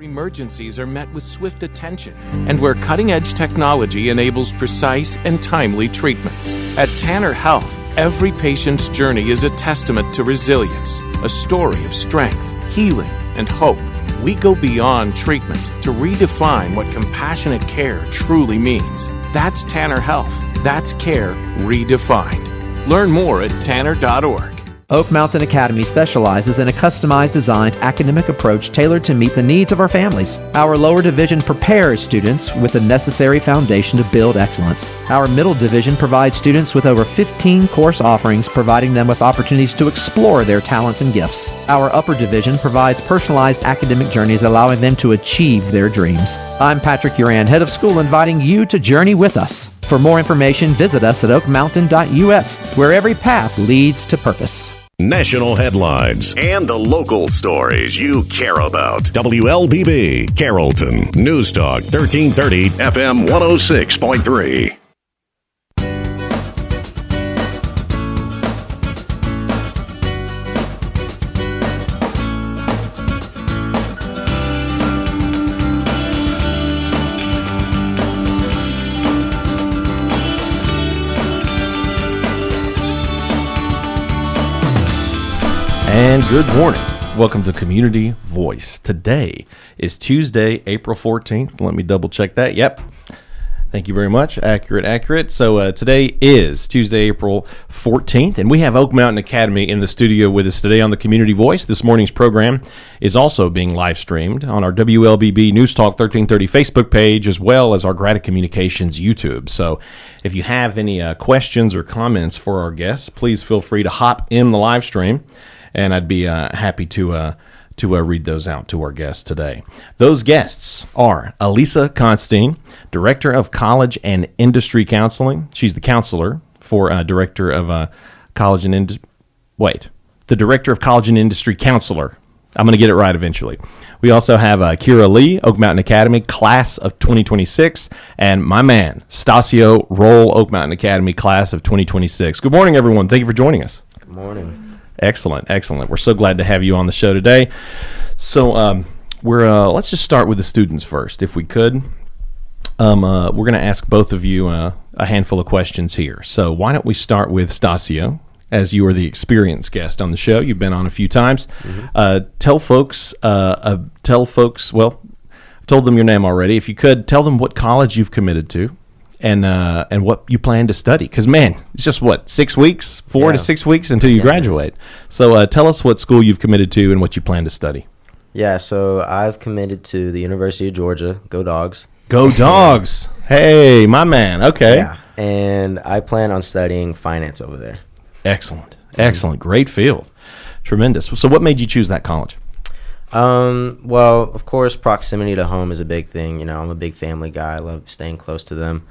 Emergencies are met with swift attention, and where cutting-edge technology enables precise and timely treatments. At Tanner Health, every patient's journey is a testament to resilience, a story of strength, healing, and hope. We go beyond treatment to redefine what compassionate care truly means. That's Tanner Health. That's care redefined. Learn more at tanner.org. Oak Mountain Academy specializes in a customized designed academic approach tailored to meet the needs of our families. Our lower division prepares students with the necessary foundation to build excellence. Our middle division provides students with over 15 course offerings, providing them with opportunities to explore their talents and gifts. Our upper division provides personalized academic journeys, allowing them to achieve their dreams. I'm Patrick Uran, head of school, inviting you to journey with us. For more information, visit us at oakmountain.us, where every path leads to purpose. National headlines and the local stories you care about. WLBB, Carrollton. News Talk 1330 FM 106.3. And good morning. Welcome to Community Voice. Today is Tuesday, April 14th. Let me double check that. Yep. Thank you very much. Accurate. So today is Tuesday, April 14th, and we have Oak Mountain Academy in the studio with us today on the Community Voice. This morning's program is also being live streamed on our WLBB News Talk 1330 Facebook page, as well as our Grata Communications YouTube. So if you have any questions or comments for our guests, please feel free to hop in the live stream, and I'd be happy to read those out to our guests today. Those guests are Elisa Constein, Director of College and Industry Counseling. She's the counselor for Director of College and the Director of College and Industry Counselor. I'm going to get it right eventually. We also have Kira Lee, Oak Mountain Academy, Class of 2026, and my man, Stasio Roll, Oak Mountain Academy, Class of 2026. Good morning, everyone. Thank you for joining us. Good morning. Excellent. We're so glad to have you on the show today. So let's just start with the students first, if we could. We're going to ask both of you a handful of questions here. So why don't we start with Stasio, as you are the experienced guest on the show. You've been on a few times. Mm-hmm. Tell folks. Well, I've told them your name already. If you could, tell them what college you've committed to. And what you plan to study. Because, man, it's just, 6 weeks? 4 to 6 weeks until you graduate. So tell us what school you've committed to and what you plan to study. Yeah, so I've committed to the University of Georgia. Go Dogs. Go Dogs. Hey, my man. Okay. Yeah, and I plan on studying finance over there. Excellent. Great field. Tremendous. So what made you choose that college? Well, of course, proximity to home is a big thing. You know, I'm a big family guy. I love staying close to them.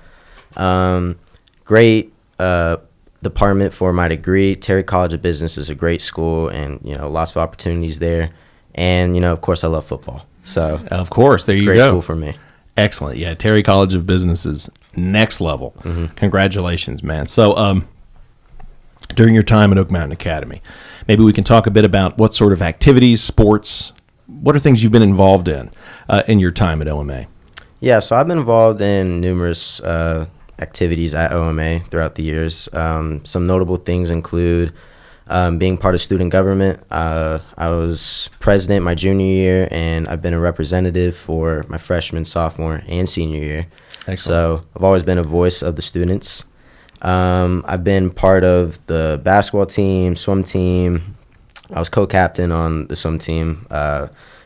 Great department for my degree. Terry College of Business is a great school, and lots of opportunities there. And of course, I love football. So of course, there you go. Great school for me. Excellent. Yeah, Terry College of Business is next level. Mm-hmm. Congratulations, man. So during your time at Oak Mountain Academy, maybe we can talk a bit about what sort of activities, sports, what are things you've been involved in your time at OMA? Yeah, so I've been involved in numerous activities at OMA throughout the years. Some notable things include being part of student government. I was president my junior year, and I've been a representative for my freshman, sophomore, and senior year. Excellent. So I've always been a voice of the students. I've been part of the basketball team, swim team. I was co-captain on the swim team.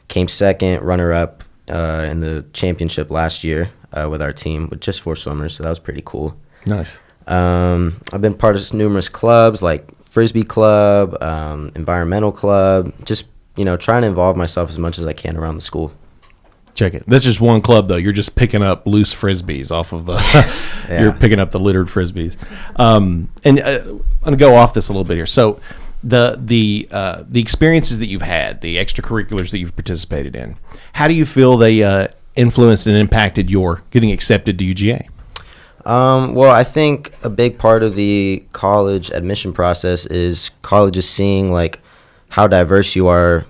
Came second, runner-up in the championship last year with our team, with just 4 swimmers, so that was pretty cool. Nice. I've been part of numerous clubs like Frisbee Club, Environmental Club, just, trying to involve myself as much as I can around the school. Check it. That's just one club, though. You're just picking up loose Frisbees off of the yeah. You're picking up the littered Frisbees. And I'm going to go off this a little bit here. So the experiences that you've had, the extracurriculars that you've participated in, how do you feel they influenced and impacted your getting accepted to UGA? Well, I think a big part of the college admission process is colleges seeing how diverse you are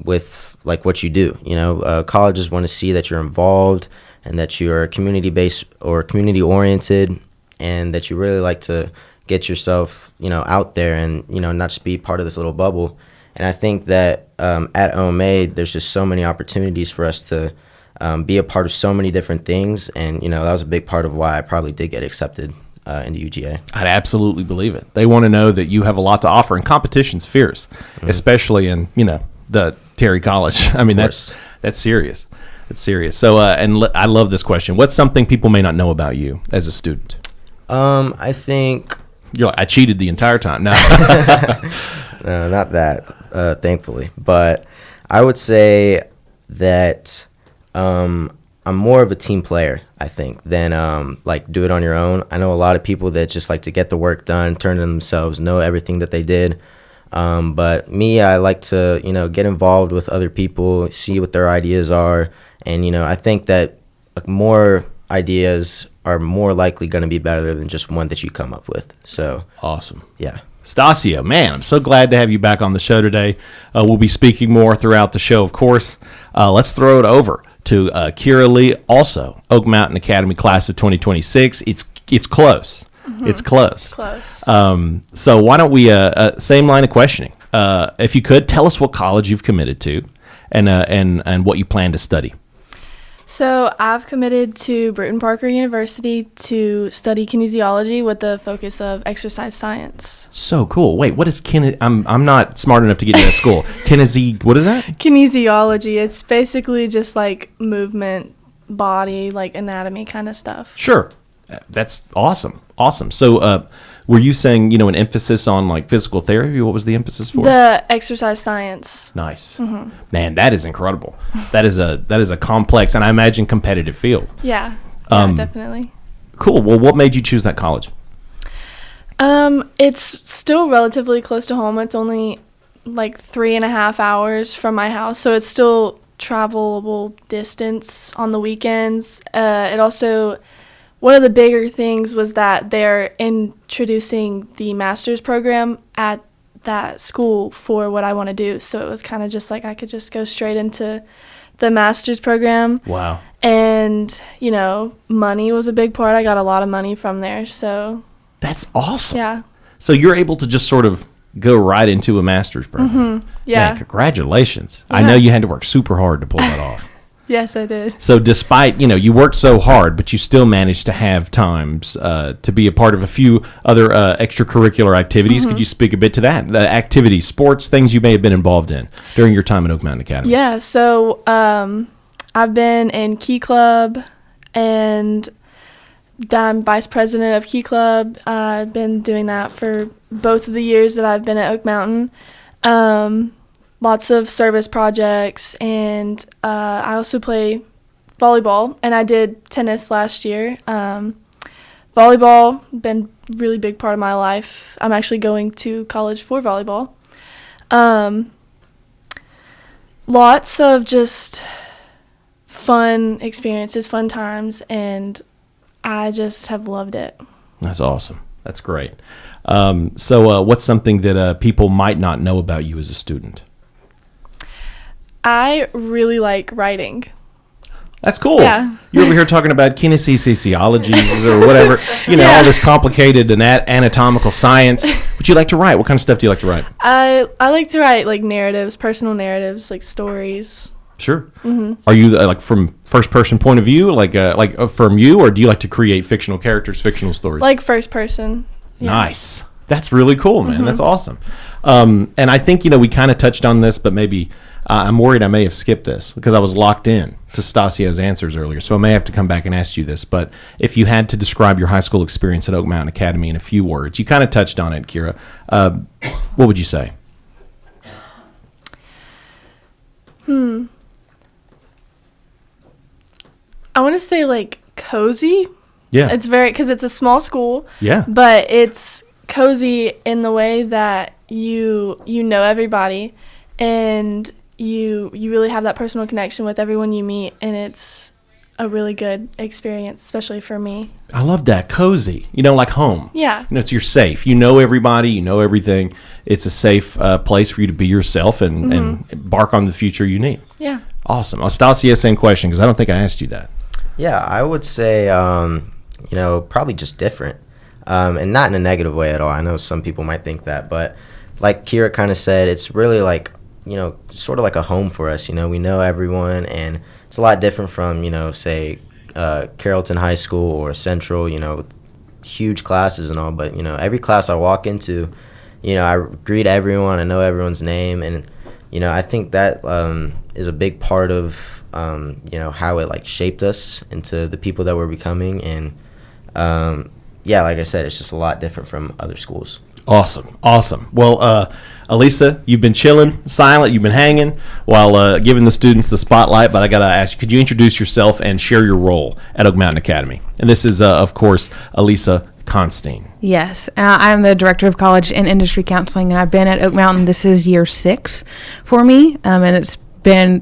with like what you do. You know, colleges want to see that you're involved and that you're community based or community oriented, and that you really like to get yourself, you know, out there and, you know, not just be part of this little bubble. And I think that at OMA, there's just so many opportunities for us to be a part of so many different things. And, you know, that was a big part of why I probably did get accepted into UGA. I'd absolutely believe it. They want to know that you have a lot to offer, and competition's fierce, especially in, you know, the Terry College. I mean, that's serious. It's serious. So, I love this question. What's something people may not know about you as a student? I think... You're like, I cheated the entire time. No. No, not that, thankfully. But I would say that I'm more of a team player, I think, than like do it on your own. I know a lot of people that just like to get the work done, turn to themselves, know everything that they did. But me, I like to, you know, get involved with other people, see what their ideas are. And, you know, I think that more ideas are more likely going to be better than just one that you come up with. So Awesome. yeah. Stasio, man, I'm so glad to have you back on the show today. We'll be speaking more throughout the show, of course. Let's throw it over to Kira Lee, also Oak Mountain Academy class of 2026. It's close. Mm-hmm. It's close. Close. So why don't we, same line of questioning. If you could, tell us what college you've committed to and what you plan to study. So I've committed to Bruton Parker University to study kinesiology with the focus of exercise science. So cool. Wait, what is I'm not smart enough to get into that school. What is that? Kinesiology. It's basically just like movement, body, like anatomy kind of stuff. Sure. That's awesome. Awesome. So were you saying, you know, an emphasis on like physical therapy? What was the emphasis for? The exercise science. Nice. Mm-hmm. Man, that is incredible. That is a complex and I imagine competitive field. Yeah, definitely. Cool. Well, what made you choose that college? It's still relatively close to home. It's only like 3.5 hours from my house, so it's still travelable distance on the weekends. It also... One of the bigger things was that they're introducing the master's program at that school for what I want to do. So it was kind of just like I could just go straight into the master's program. Wow. And, you know, money was a big part. I got a lot of money from there. So that's awesome. yeah. So you're able to just sort of go right into a master's program. Mm-hmm. Yeah. Man, congratulations. Yeah. I know you had to work super hard to pull that off. Yes, I did. So despite, you know, you worked so hard, but you still managed to have times to be a part of a few other extracurricular activities. Mm-hmm. Could you speak a bit to that? The activities, sports, things you may have been involved in during your time at Oak Mountain Academy? Yeah, so I've been in Key Club, and I'm vice president of Key Club. I've been doing that for both of the years that I've been at Oak Mountain. Lots of service projects, and I also play volleyball, and I did tennis last year. Volleyball, been a really big part of my life. I'm actually going to college for volleyball. Lots of just fun experiences, fun times, and I just have loved it. That's awesome. That's great. So what's something that people might not know about you as a student? I really like writing. That's cool. Yeah. You're over here talking about kinesiologies or whatever, you know, all this complicated anatomical science. But you like to write. What kind of stuff do you like to write? I like to write like narratives, personal narratives, like stories. Sure. Mm-hmm. Are you like from first person point of view, like from you, or do you like to create fictional characters, fictional stories? Like first person. Yeah. Nice. That's really cool, man. Mm-hmm. That's awesome. And I think, you know, we kind of touched on this, but maybe I'm worried I may have skipped this because I was locked in to Stasio's answers earlier. So I may have to come back and ask you this. But if you had to describe your high school experience at Oak Mountain Academy in a few words, you kind of touched on it, Kira. What would you say? I want to say like cozy. Yeah. It's because it's a small school. Yeah. But it's cozy in the way that you know everybody, and you really have that personal connection with everyone you meet, and it's a really good experience, especially for me. I love that. Cozy. You know, like home. Yeah. You know, you're safe. You know everybody. You know everything. It's a safe place for you to be yourself and embark on the future you need. Yeah. Awesome. Astasia, same question, because I don't think I asked you that. Yeah, I would say, probably just different, and not in a negative way at all. I know some people might think that, but like Kira kind of said, it's really like, sort of like a home for us. We know everyone, and it's a lot different from, say, Carrollton High School or Central, huge classes and all. But, every class I walk into, I greet everyone, I know everyone's name, and, I think that is a big part of, how it like shaped us into the people that we're becoming. And, like I said, it's just a lot different from other schools. Awesome. Well, Elisa, you've been chilling, silent, you've been hanging while giving the students the spotlight, but I got to ask you, could you introduce yourself and share your role at Oak Mountain Academy? And this is, of course, Elisa Constein. Yes, I'm the Director of College and Industry Counseling, and I've been at Oak Mountain. This is year 6 for me, and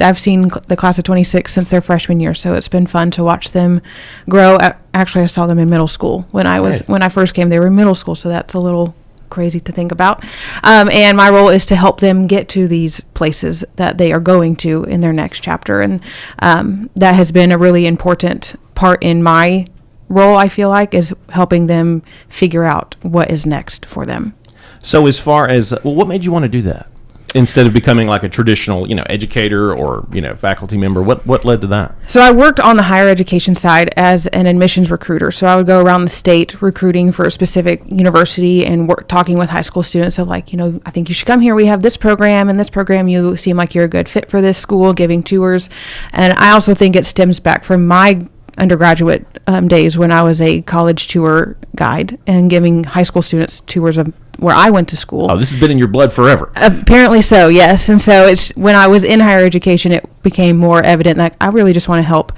I've seen the class of 26 since their freshman year, so it's been fun to watch them grow. Actually, I saw them in middle school. When I first came, they were in middle school, so that's a little crazy to think about. And my role is to help them get to these places that they are going to in their next chapter, and that has been a really important part in my role, I feel like, is helping them figure out what is next for them. So as far as, what made you want to do that? Instead of becoming like a traditional, educator or, faculty member, what led to that? So I worked on the higher education side as an admissions recruiter. So I would go around the state recruiting for a specific university and talking with high school students of like, I think you should come here. We have this program, and this program, you seem like you're a good fit for this school, giving tours. And I also think it stems back from my undergraduate days when I was a college tour guide and giving high school students tours of where I went to school. Oh, this has been in your blood forever. Apparently so, yes. And so it's when I was in higher education, it became more evident that I really just want to help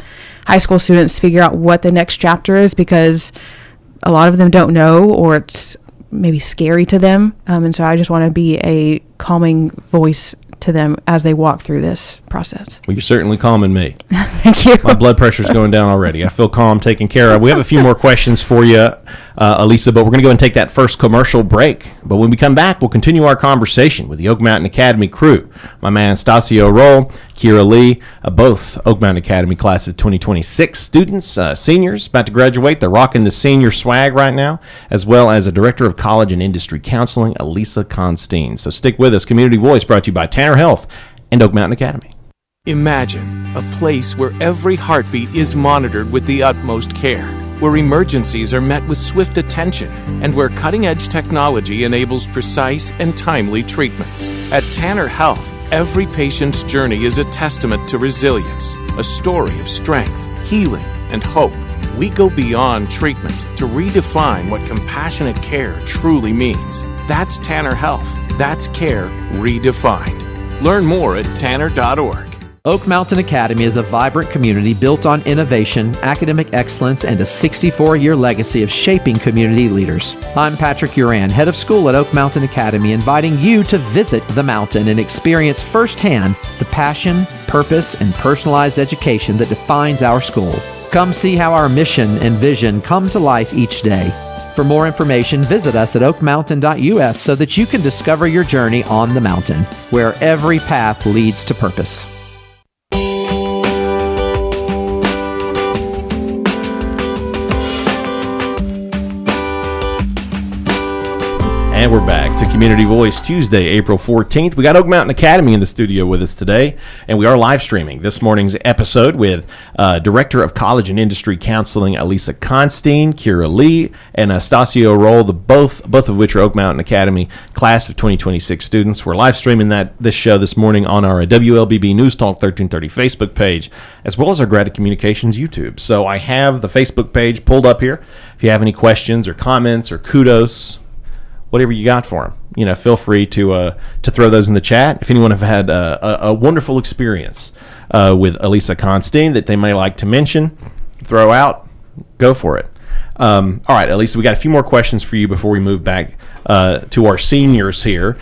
high school students figure out what the next chapter is, because a lot of them don't know, or it's maybe scary to them. And so I just want to be a calming voice to them as they walk through this process. Well, you're certainly calming me. Thank you. My blood pressure's going down already. I feel calm, taken care of. We have a few more questions for you, Elisa, but we're going to go and take that first commercial break. But when we come back, we'll continue our conversation with the Oak Mountain Academy crew. My man, Stasio Roll, Kira Lee, both Oak Mountain Academy class of 2026 students, seniors, about to graduate. They're rocking the senior swag right now, as well as a Director of College and Industry Counseling, Elisa Constein. So stick with us. Community Voice brought to you by Tanner Health and Oak Mountain Academy. Imagine a place where every heartbeat is monitored with the utmost care, where emergencies are met with swift attention, and where cutting-edge technology enables precise and timely treatments. At Tanner Health, every patient's journey is a testament to resilience, a story of strength, healing, and hope. We go beyond treatment to redefine what compassionate care truly means. That's Tanner Health. That's care redefined. Learn more at tanner.org. Oak Mountain Academy is a vibrant community built on innovation, academic excellence, and a 64-year legacy of shaping community leaders. I'm Patrick Uran, head of school at Oak Mountain Academy, inviting you to visit the mountain and experience firsthand the passion, purpose, and personalized education that defines our school. Come see how our mission and vision come to life each day. For more information, visit us at oakmountain.us so that you can discover your journey on the mountain, where every path leads to purpose. And we're back to Community Voice Tuesday, April 14th. We got Oak Mountain Academy in the studio with us today, and we are live streaming this morning's episode with Director of College and Industry Counseling, Elisa Constein, Kira Lee, and Stasio Roll, both of which are Oak Mountain Academy class of 2026 students. We're live streaming this show this morning on our WLBB News Talk 1330 Facebook page, as well as our Grad Communications YouTube. So I have the Facebook page pulled up here. If you have any questions or comments or kudos, whatever you got for them, feel free to throw those in the chat. If anyone have had a wonderful experience with Elisa Constein that they may like to mention, throw out, go for it. All right, Elisa, we got a few more questions for you before we move back to our seniors here.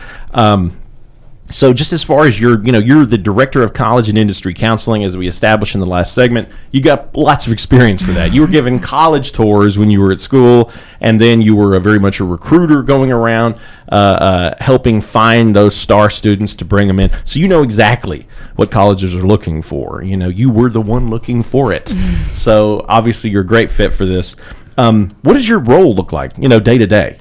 So just as far as you're the director of college and industry counseling, as we established in the last segment, you got lots of experience for that. You were given college tours when you were at school, and then you were very much a recruiter going around helping find those star students to bring them in. So you know exactly what colleges are looking for. You were the one looking for it. So obviously you're a great fit for this. What does your role look like, day to day?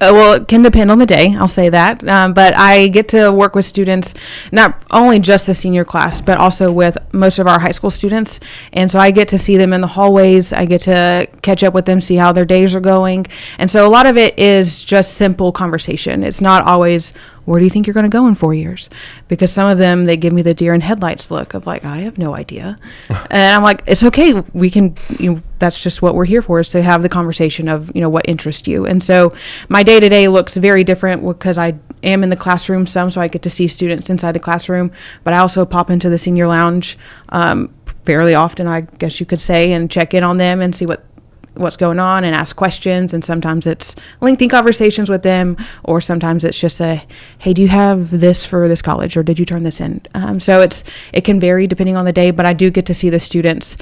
Well, it can depend on the day, I'll say that. But I get to work with students, not only just the senior class, but also with most of our high school students. And so I get to see them in the hallways. I get to catch up with them, see how their days are going. And so a lot of it is just simple conversation. It's not always, where do you think you're going to go in 4 years? Because some of them, they give me the deer in headlights look of like, I have no idea. And I'm like, it's okay. We can, that's just what we're here for, is to have the conversation of, what interests you. And so my day to day looks very different because I am in the classroom some, so I get to see students inside the classroom, but I also pop into the senior lounge fairly often, I guess you could say, and check in on them and see what's going on and ask questions. And sometimes it's lengthy conversations with them, or sometimes it's just hey, do you have this for this college, or did you turn this in? So it can vary depending on the day, but I do get to see the students,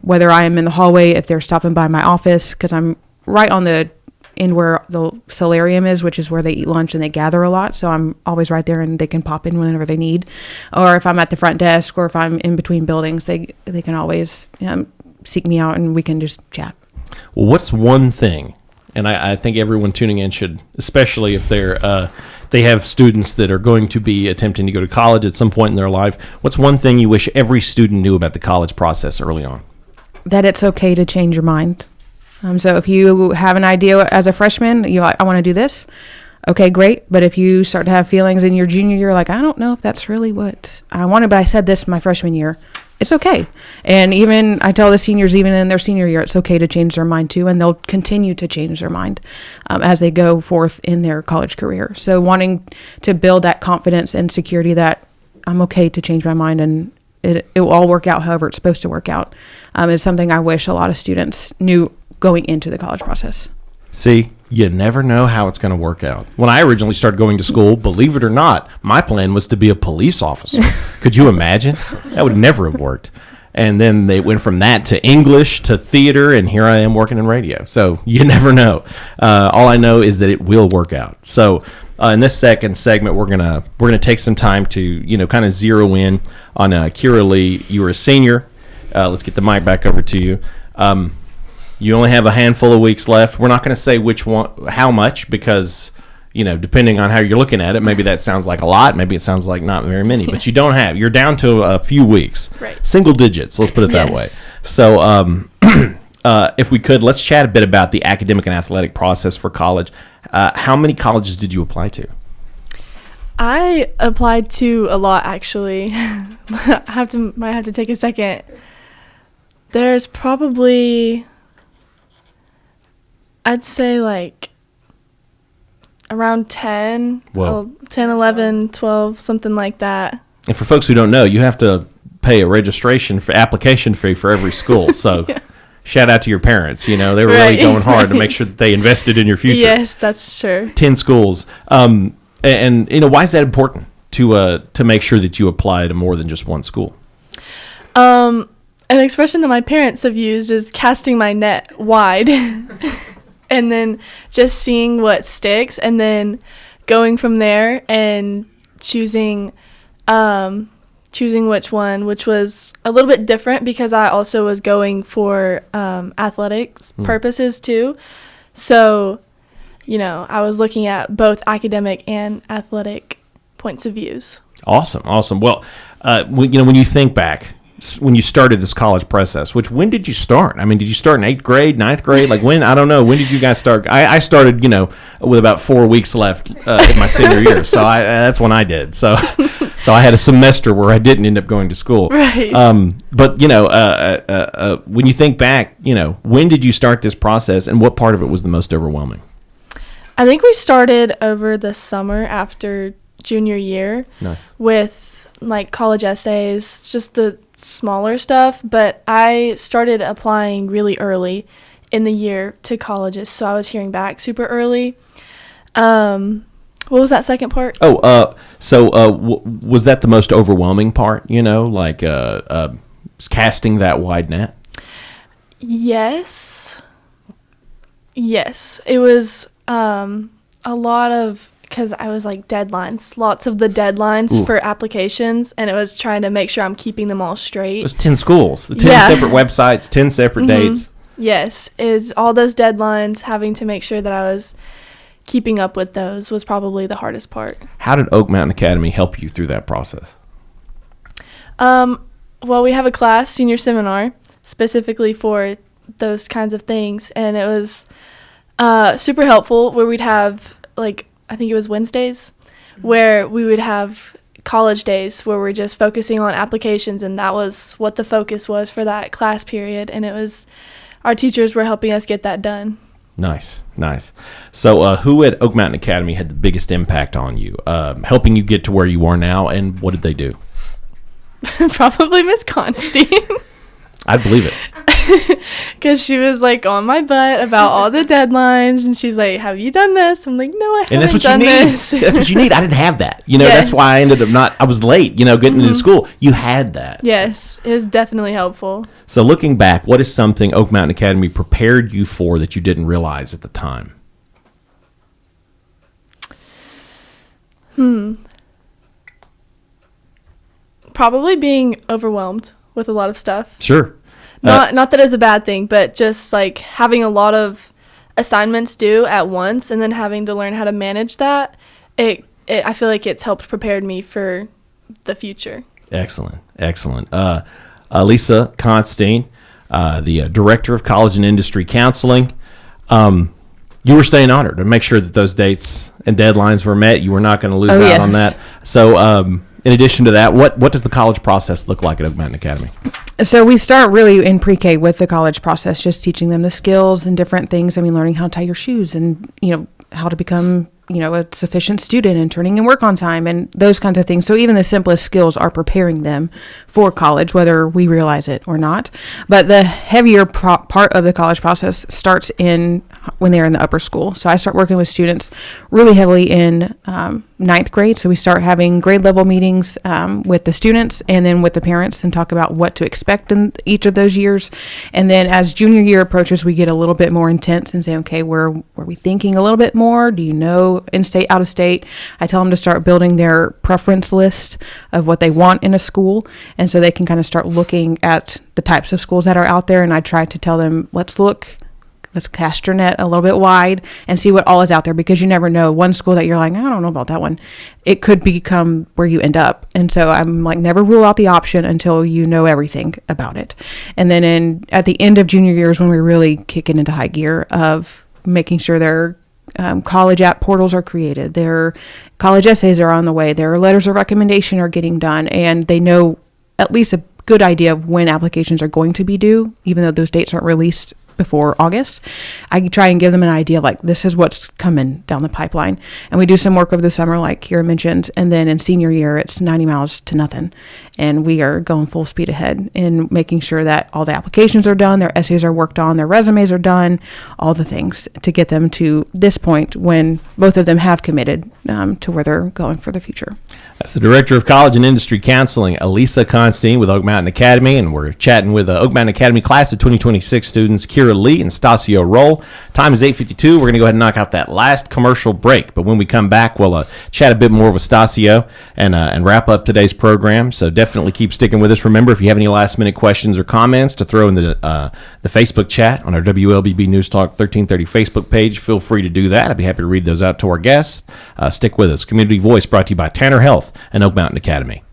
whether I am in the hallway, if they're stopping by my office, because I'm right on the end where the solarium is, which is where they eat lunch and they gather a lot. So I'm always right there, and they can pop in whenever they need. Or if I'm at the front desk, or if I'm in between buildings, they can always seek me out, and we can just chat. Well, what's one thing, and I think everyone tuning in should, especially if they have students that are going to be attempting to go to college at some point in their life, what's one thing you wish every student knew about the college process early on? That it's okay to change your mind. So if you have an idea as a freshman, you're like, I want to do this. Okay, great. But if you start to have feelings in your junior year, like, I don't know if that's really what I wanted, but I said this my freshman year, it's okay. And even I tell the seniors, even in their senior year, it's okay to change their mind too, and they'll continue to change their mind as they go forth in their college career. So wanting to build that confidence and security that I'm okay to change my mind, and it will all work out however it's supposed to work out, is something I wish a lot of students knew going into the college process. See, you never know how it's going to work out. When I originally started going to school, believe it or not, my plan was to be a police officer. Could you imagine? That would never have worked. And then they went from that to English to theater, and here I am working in radio. So you never know. All I know is that it will work out. So in this second segment, we're gonna take some time to kind of zero in on Kira Lee. You were a senior. Let's get the mic back over to you. You only have a handful of weeks left. We're not going to say which one, how much, because, depending on how you're looking at it, maybe that sounds like a lot. Maybe it sounds like not very many. But you're down to a few weeks. Right. Single digits, let's put it that way. So if we could, let's chat a bit about the academic and athletic process for college. How many colleges did you apply to? I applied to a lot, actually. Might have to take a second. There's probably, I'd say like around 10, 10, 11, 12, something like that. And for folks who don't know, you have to pay a application fee for every school. So yeah. Shout out to your parents. They were really going hard to make sure that they invested in your future. Yes, that's sure. 10 schools. And why is that important to make sure that you apply to more than just one school? An expression that my parents have used is casting my net wide. And then just seeing what sticks, and then going from there and choosing which one, which was a little bit different because I also was going for athletics purposes too. So, I was looking at both academic and athletic points of views. Awesome. Well, when you think back, when you started this college process, when did you start? I mean, did you start in 8th grade, 9th grade? Like when? I don't know. When did you guys start? I started, with about 4 weeks left in my senior year. So that's when I did. So I had a semester where I didn't end up going to school. Right. But, when you think back, when did you start this process, and what part of it was the most overwhelming? I think we started over the summer after junior year. Nice. With like college essays, just the smaller stuff, but I started applying really early in the year to colleges, so I was hearing back super early. What was that second part? Was that the most overwhelming part, casting that wide net? Yes. It was a lot of, because I was like lots of the deadlines for applications, and it was trying to make sure I'm keeping them all straight. Those 10 schools, 10 separate websites, 10 separate dates. Yes, is all those deadlines, having to make sure that I was keeping up with those was probably the hardest part. How did Oak Mountain Academy help you through that process? Well, we have a class, senior seminar, specifically for those kinds of things, and it was super helpful, where we'd have, I think it was Wednesdays, where we would have college days where we're just focusing on applications, and that was what the focus was for that class period, and it was our teachers were helping us get that done. Nice. So who at Oak Mountain Academy had the biggest impact on you, helping you get to where you are now, and what did they do? Probably Miss Constine. I believe it. Because she was on my butt about all the deadlines, and she's like, "Have you done this?" I'm like, "No, I haven't done this." That's what you need. I didn't have that. That's why I ended up I was late, getting into school. You had that. Yes, it was definitely helpful. So looking back, what is something Oak Mountain Academy prepared you for that you didn't realize at the time? Probably being overwhelmed with a lot of stuff. Sure. Not that it's a bad thing, but just having a lot of assignments due at once, and then having to learn how to manage that. I feel like it's helped prepare me for the future. Excellent. Lisa Constine, the Director of College and Industry Counseling. You were staying on her to make sure that those dates and deadlines were met. You were not going to lose out on that. So, in addition to that, what does the college process look like at Oak Mountain Academy? So we start really in pre-K with the college process, just teaching them the skills and different things. Learning how to tie your shoes and, how to become, a sufficient student and turning in work on time and those kinds of things. So even the simplest skills are preparing them for college, whether we realize it or not. But the heavier part of the college process starts when they're in the upper school. So I start working with students really heavily in ninth grade. So we start having grade level meetings with the students and then with the parents, and talk about what to expect in each of those years. And then as junior year approaches, we get a little bit more intense and say, okay, were we thinking a little bit more? Do you know in-state, out-of-state? I tell them to start building their preference list of what they want in a school. And so they can kind of start looking at the types of schools that are out there. And I try to tell them, let's cast your net a little bit wide and see what all is out there, because you never know. One school that you're like, I don't know about that one, it could become where you end up. And so I'm never rule out the option until you know everything about it. And then at the end of junior years, when we're really kicking into high gear of making sure their college app portals are created, their college essays are on the way, their letters of recommendation are getting done, and they know at least a good idea of when applications are going to be due, even though those dates aren't released before August. I try and give them an idea of this is what's coming down the pipeline. And we do some work over the summer, like Kira mentioned. And then in senior year, it's 90 miles to nothing. And we are going full speed ahead in making sure that all the applications are done, their essays are worked on, their resumes are done, all the things to get them to this point when both of them have committed to where they're going for the future. That's the Director of College and Industry Counseling, Elisa Constine with Oak Mountain Academy, and we're chatting with Oak Mountain Academy class of 2026 students, Kira Lee and Stasio Roll. Time is 8:52. We're going to go ahead and knock out that last commercial break, but when we come back, we'll chat a bit more with Stasio and wrap up today's program. So definitely keep sticking with us. Remember, if you have any last-minute questions or comments to throw in the Facebook chat on our WLBB News Talk 1330 Facebook page, feel free to do that. I'd be happy to read those out to our guests. Stick with us. Community Voice brought to you by Tanner Health and Oak Mountain Academy.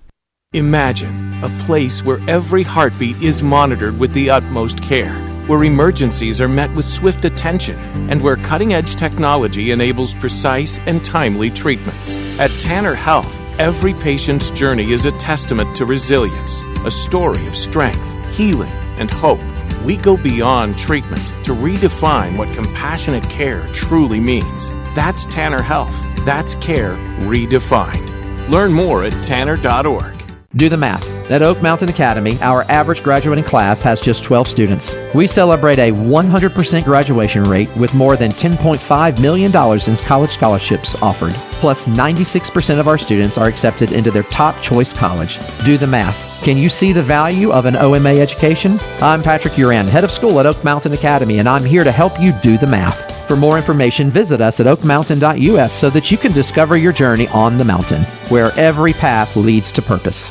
Imagine a place where every heartbeat is monitored with the utmost care, where emergencies are met with swift attention, and where cutting-edge technology enables precise and timely treatments. At Tanner Health, every patient's journey is a testament to resilience, a story of strength, healing, and hope. We go beyond treatment to redefine what compassionate care truly means. That's Tanner Health. That's care redefined. Learn more at tanner.org. Do the math. At Oak Mountain Academy, our average graduating class has just 12 students. We celebrate a 100% graduation rate with more than $10.5 million in college scholarships offered. Plus, 96% of our students are accepted into their top choice college. Do the math. Can you see the value of an OMA education? I'm Patrick Uran, head of school at Oak Mountain Academy, and I'm here to help you do the math. For more information, visit us at oakmountain.us so that you can discover your journey on the mountain, where every path leads to purpose.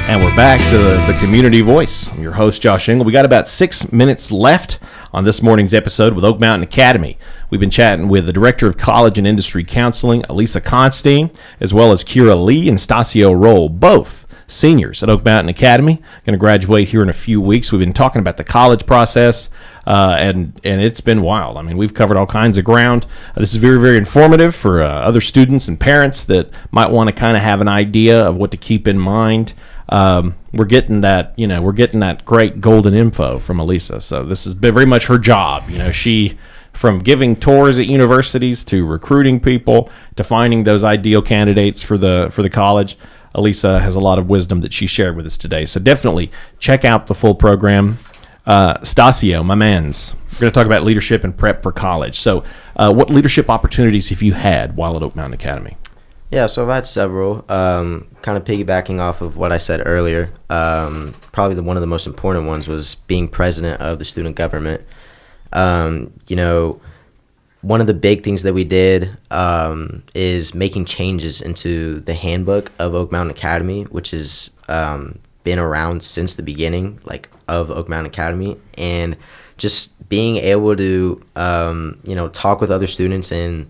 And we're back to the Community Voice. I'm your host, Josh Engel. We got about 6 minutes left on this morning's episode with Oak Mountain Academy. We've been chatting with the Director of College and Industry Counseling, Elisa Constein, as well as Kira Lee and Stasio Roll, both seniors at Oak Mountain Academy. Going to graduate here in a few weeks. We've been talking about the college process, and it's been wild. I mean, we've covered all kinds of ground. This is very, very informative for other students and parents that might want to kind of have an idea of what to keep in mind. We're getting that great golden info from Elisa. So this has been very much her job. She, from giving tours at universities to recruiting people to finding those ideal candidates for the college, Elisa has a lot of wisdom that she shared with us today. So definitely check out the full program. Stasio, my mans, we're going to talk about leadership and prep for college. So what leadership opportunities have you had while at Oak Mountain Academy? Yeah, so I've had several. Kind of piggybacking off of what I said earlier, probably one of the most important ones was being president of the student government. One of the big things that we did is making changes into the handbook of Oak Mountain Academy, which has been around since the beginning, of Oak Mountain Academy, and just being able to, talk with other students and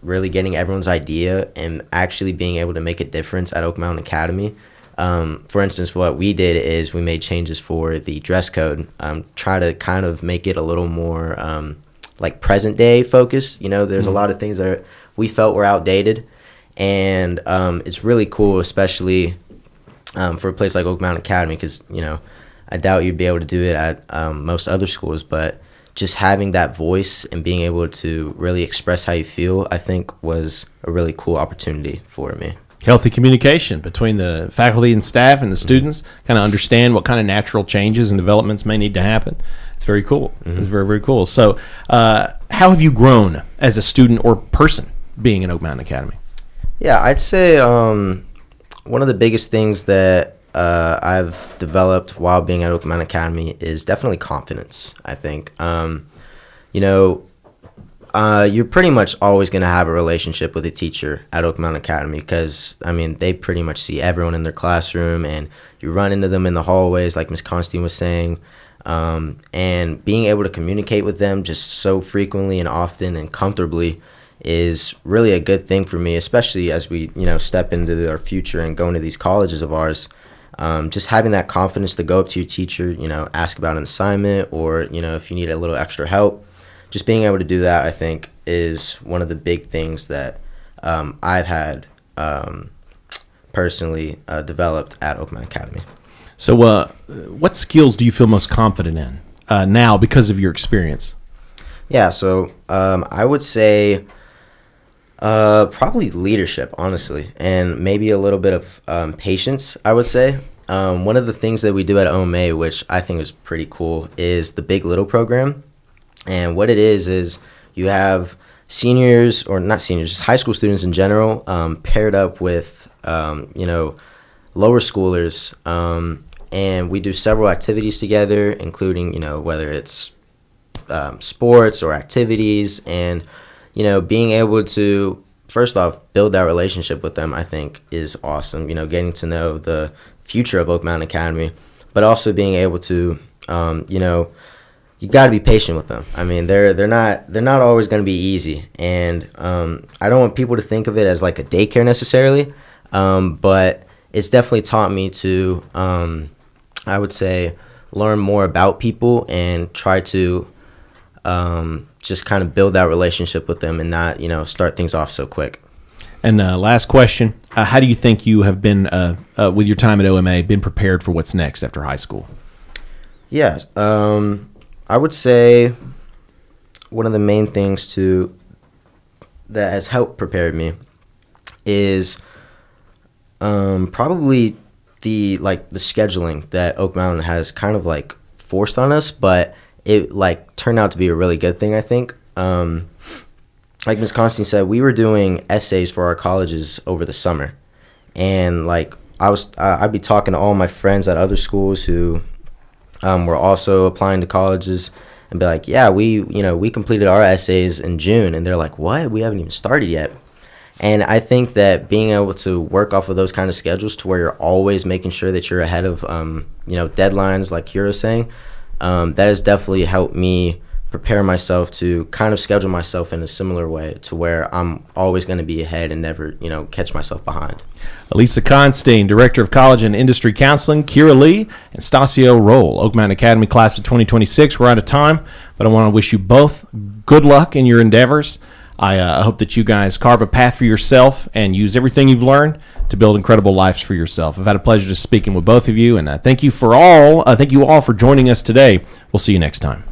really getting everyone's idea and actually being able to make a difference at Oak Mountain Academy. For instance, what we did is we made changes for the dress code, try to kind of make it a little more present day focused. There's a lot of things that we felt were outdated, and it's really cool, especially for a place like Oak Mountain Academy, because I doubt you'd be able to do it at most other schools, but just having that voice and being able to really express how you feel, I think, was a really cool opportunity for me. Healthy communication between the faculty and staff and the students, kind of understand what kind of natural changes and developments may need to happen. It's very cool. Mm-hmm. It's very, very cool. So how have you grown as a student or person being in Oak Mountain Academy? Yeah, I'd say one of the biggest things that I've developed while being at Oak Mountain Academy is definitely confidence, I think. You're pretty much always going to have a relationship with a teacher at Oak Mountain Academy because, they pretty much see everyone in their classroom, and you run into them in the hallways, like Ms. Constein was saying, and being able to communicate with them just so frequently and often and comfortably is really a good thing for me, especially as we, step into our future and go into these colleges of ours. Just having that confidence to go up to your teacher, ask about an assignment, or, if you need a little extra help, just being able to do that, I think, is one of the big things that I've had personally developed at Oak Mountain Academy. So what skills do you feel most confident in now because of your experience? Yeah, so I would say probably leadership, honestly, and maybe a little bit of patience, I would say. One of the things that we do at OMA, which I think is pretty cool, is the Big Little program. And what it is you have seniors, or not seniors, just high school students in general, paired up with, lower schoolers. And we do several activities together, including, whether it's sports or activities, and being able to, first off, build that relationship with them, I think, is awesome. Getting to know the future of Oak Mountain Academy, but also being able to, you got to be patient with them. They're not always going to be easy, and I don't want people to think of it as like a daycare necessarily, but it's definitely taught me to, I would say, learn more about people and try to just kind of build that relationship with them and not, start things off so quick. And last question, how do you think you have been, with your time at OMA, been prepared for what's next after high school? Yeah, I would say one of the main things that has helped prepare me is probably the scheduling that Oak Mountain has kind of like forced on us, but it like turned out to be a really good thing, I think. Like Ms. Constantine said, we were doing essays for our colleges over the summer, and like I'd be talking to all my friends at other schools who were also applying to colleges, and be like, yeah, we completed our essays in June, and they're like, what? We haven't even started yet. And I think that being able to work off of those kind of schedules to where you're always making sure that you're ahead of deadlines, like Kira was saying, that has definitely helped me prepare myself to kind of schedule myself in a similar way to where I'm always going to be ahead and never, catch myself behind. Elisa Constein, Director of College and Industry Counseling, Kira Lee, and Stasio Roll, Oak Mountain Academy Class of 2026. We're out of time, but I want to wish you both good luck in your endeavors. I hope that you guys carve a path for yourself and use everything you've learned to build incredible lives for yourself. I've had a pleasure just speaking with both of you, and thank you all for joining us today. We'll see you next time.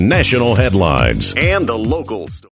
National headlines and the local story.